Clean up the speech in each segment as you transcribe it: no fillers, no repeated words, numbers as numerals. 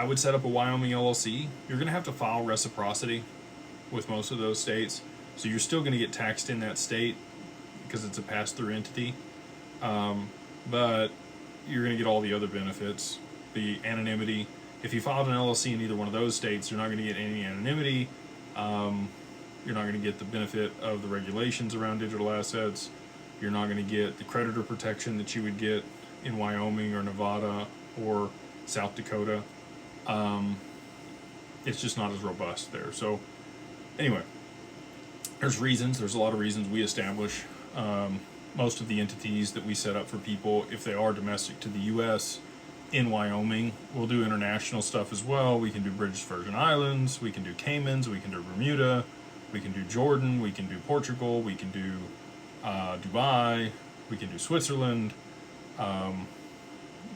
I would set up a Wyoming LLC. You're going to have to file reciprocity with most of those states. So you're still going to get taxed in that state because it's a pass-through entity. But you're going to get all the other benefits, the anonymity. If you filed an LLC in either one of those states, you're not going to get any anonymity. You're not going to get the benefit of the regulations around digital assets. You're not going to get the creditor protection that you would get in Wyoming or Nevada or South Dakota. It's just not as robust there. So anyway, there's a lot of reasons we establish most of the entities that we set up for people, if they are domestic to the U.S., in Wyoming. We'll do international stuff as well. We can do British Virgin Islands, we can do Caymans, we can do Bermuda, we can do Jordan, we can do Portugal, we can do Dubai, we can do Switzerland.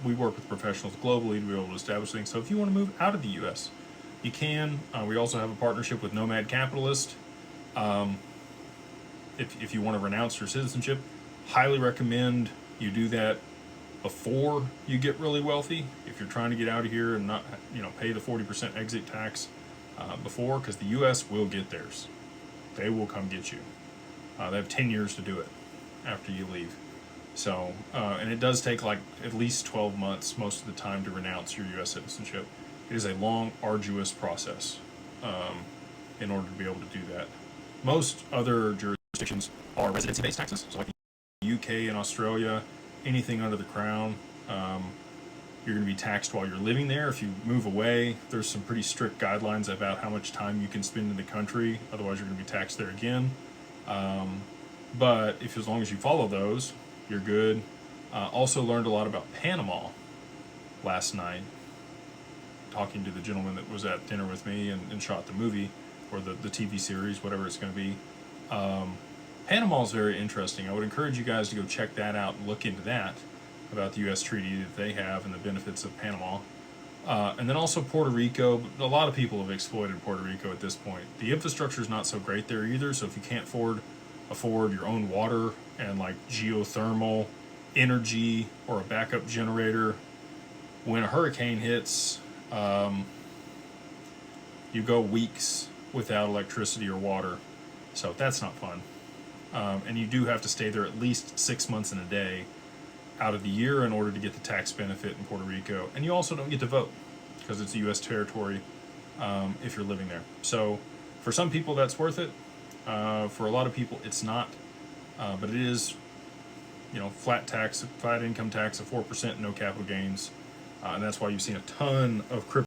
We work with professionals globally to be able to establish things. So if you want to move out of the U.S., you can. We also have a partnership with Nomad Capitalist. If you want to renounce your citizenship, highly recommend you do that before you get really wealthy. If you're trying to get out of here and not, pay the 40% exit tax before, because the U.S. will get theirs. They will come get you. They have 10 years to do it after you leave. So, and it does take like at least 12 months most of the time to renounce your U.S. citizenship. It is a long, arduous process in order to be able to do that. Most other jurisdictions are residency-based taxes, so like the UK and Australia, anything under the crown, you're going to be taxed while you're living there. If you move away, there's some pretty strict guidelines about how much time you can spend in the country, otherwise you're going to be taxed there again. But as long as you follow those, you're good. Also learned a lot about Panama last night, talking to the gentleman that was at dinner with me and shot the movie, or the TV series, whatever it's going to be. Panama is very interesting. I would encourage you guys to go check that out and look into that, about the U.S. treaty that they have and the benefits of Panama. And then also Puerto Rico. A lot of people have exploited Puerto Rico at this point. The infrastructure is not so great there either, so if you can't afford your own water and like geothermal energy or a backup generator, when a hurricane hits, you go weeks without electricity or water. So that's not fun. And you do have to stay there at least 6 months in a day out of the year in order to get the tax benefit in Puerto Rico. And you also don't get to vote because it's a U.S. territory if you're living there. So for some people that's worth it. For a lot of people it's not. But it is, flat income tax of 4%, no capital gains. And that's why you've seen a ton of crypto